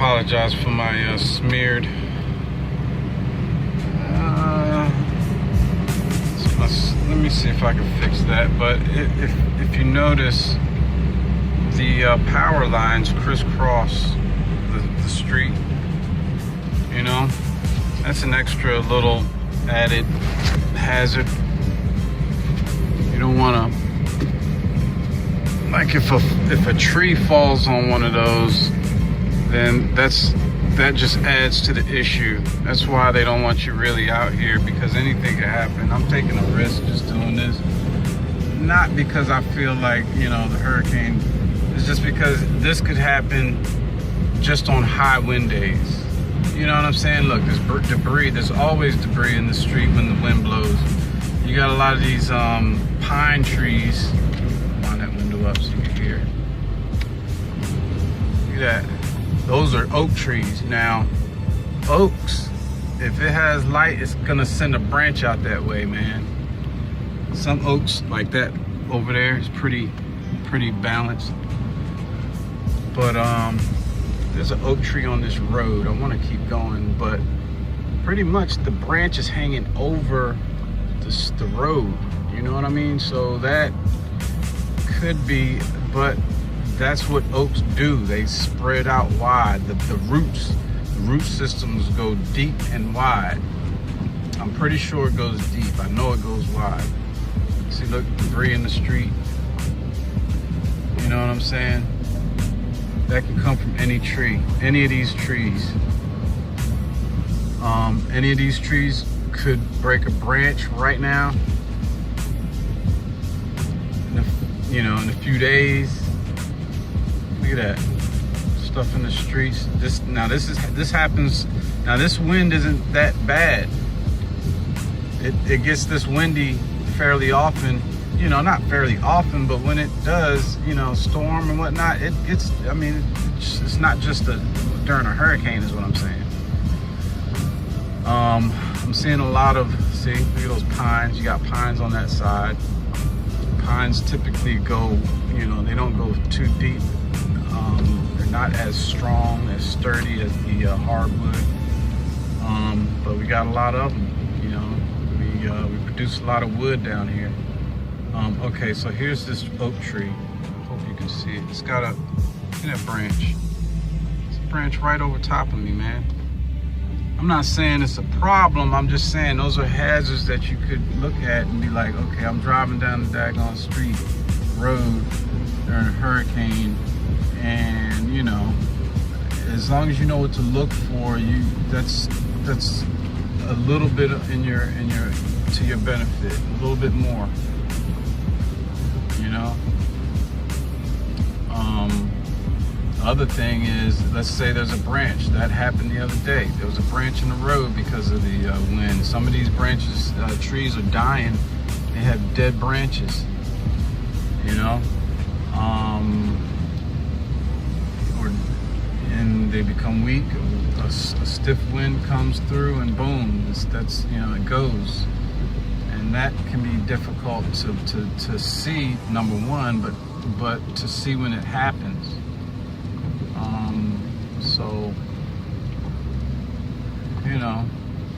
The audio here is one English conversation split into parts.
apologize for my smeared. Let me see if I can fix that. But if you notice, the power lines crisscross the street. You know, that's an extra little added hazard. You don't want to, like, if a tree falls on one of those, then that just adds to the issue. That's why they don't want you really out here, because anything could happen. I'm taking a risk just doing this, not because I feel like, you know, the hurricane. It's just because this could happen just on high wind days. You know what I'm saying? Look, there's debris. There's always debris in the street when the wind blows. You got a lot of these pine trees. Wind that window up so you can hear. Look at that. Those are oak trees. Now, oaks, if it has light, it's gonna send a branch out that way, man. Some oaks like that over there is pretty balanced. But there's an oak tree on this road. I want to keep going, but pretty much the branch is hanging over the road. You know what I mean? So that could be, but that's what oaks do. They spread out wide. The root systems go deep and wide. I'm pretty sure it goes deep. I know it goes wide. See, look, debris in the street. You know what I'm saying? That can come from any tree, any of these trees. Any of these trees could break a branch right now. In a few days. Look at that stuff in the streets. This happens. Now this wind isn't that bad. It gets this windy fairly often. You know, not fairly often, but when it does, you know, storm and whatnot, it gets. I mean, it's not just during a hurricane, is what I'm saying. I'm seeing a lot of. See, look at those pines. You got pines on that side. Pines typically go. You know, they don't go too deep. They're not as strong, as sturdy as the hardwood. But we got a lot of them. You know, we produce a lot of wood down here. Okay, so here's this oak tree. Hope you can see it. It's got a branch. It's a branch right over top of me, man. I'm not saying it's a problem. I'm just saying those are hazards that you could look at and be like, okay, I'm driving down the daggone street, road during a hurricane, and you know, as long as you know what to look for, that's a little bit to your benefit, a little bit more. You know, the other thing is, let's say there's a branch that happened the other day. There was a branch in the road because of the wind. Some of these branches, trees are dying. They have dead branches. You know, and they become weak. A stiff wind comes through, and boom, that's you know, it goes. And that can be difficult to see, number one, but to see when it happens. So, you know,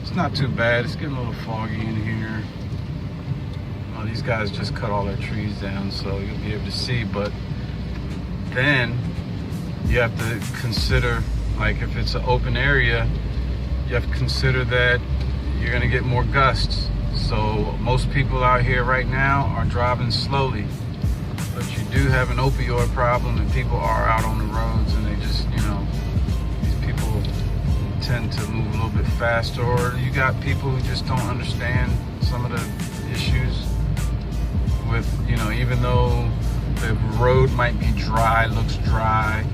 it's not too bad. It's getting a little foggy in here. These guys just cut all their trees down, so you'll be able to see. But then you have to consider, like, if it's an open area, you have to consider that you're gonna get more gusts. So most people out here right now are driving slowly, but you do have an opioid problem, and people are out on the roads, and they just, you know, these people tend to move a little bit faster, or you got people who just don't understand some of the issues with, you know, even though the road might be dry, looks dry,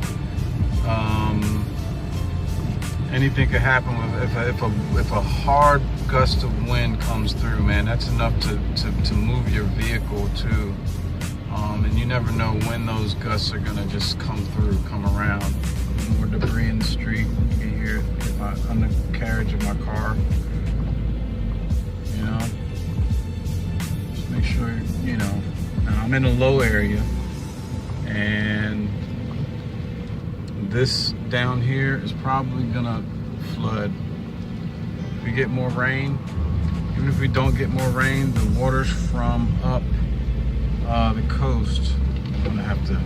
anything could happen if a hard gust of wind comes through, man. That's enough to move your vehicle too. And you never know when those gusts are gonna just come around. More debris in the street. You can hear it in my undercarriage of my car. You know, just make sure, you know. Now I'm in a low area, and this down here is probably gonna flood. If we get more rain, even if we don't get more rain, the waters from up the coast, I'm gonna have to.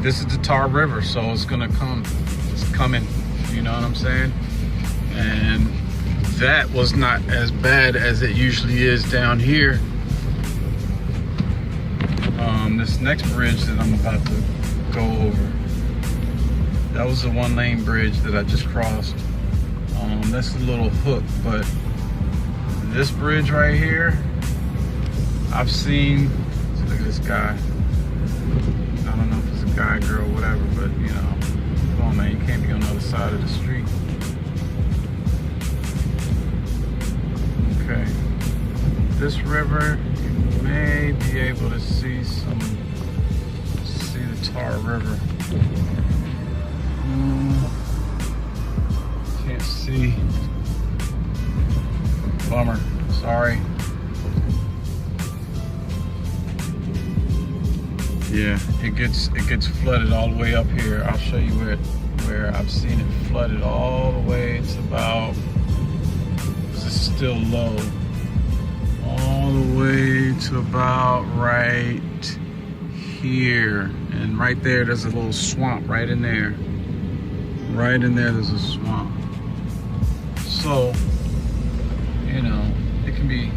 This is the Tar River, so it's gonna come. It's coming. You know what I'm saying? And that was not as bad as it usually is down here. This next bridge that I'm about to go over, that was the 1-lane bridge that I just crossed. That's a little hook, but this bridge right here, I've seen, look at this guy. I don't know if it's a guy, girl, whatever, but you know, come on man, you can't be on the other side of the street. Okay, this river, you may be able to see the Tar River. Can't see. Bummer, sorry. Yeah, it gets flooded all the way up here. I'll show you where I've seen it flooded all the way. It's about, this is still low, all the way to about right here. And right there, there's a little swamp right in there. Right in there, there's a swamp. So, you know, it can be,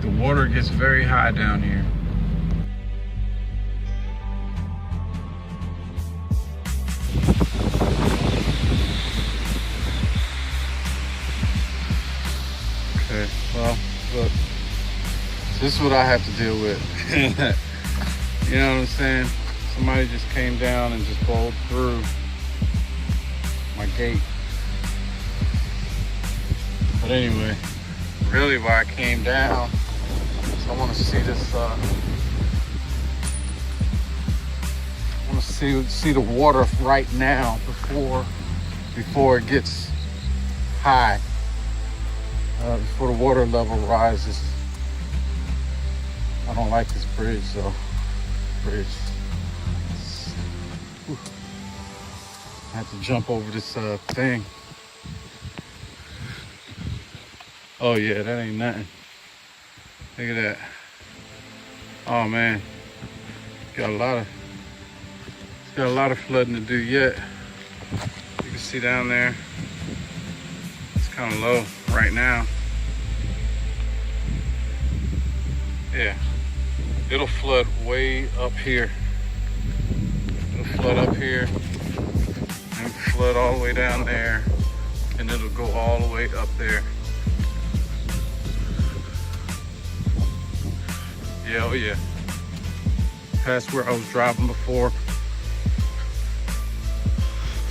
the water gets very high down here. Okay, well, look, this is what I have to deal with. You know what I'm saying? Somebody just came down and just bowled through my gate. But anyway, really why I came down is I want to see this, I want to see the water right now before it gets high, before the water level rises. I don't like this bridge though. I have to jump over this thing. Oh yeah, that ain't nothing. Look at that. Oh man, it's got a lot of flooding to do yet. You can see down there, it's kind of low right now. Yeah, it'll flood way up here. It'll flood up here and flood all the way down there, and it'll go all the way up there. Yeah, oh yeah. Past where I was driving before.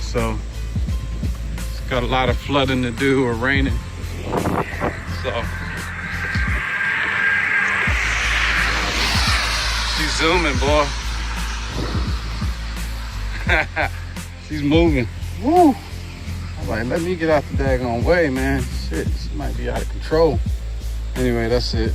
So it's got a lot of flooding to do or raining. So she's zooming, boy. She's moving. Woo! I'm like, let me get out the daggone way, man. Shit, this might be out of control. Anyway, that's it.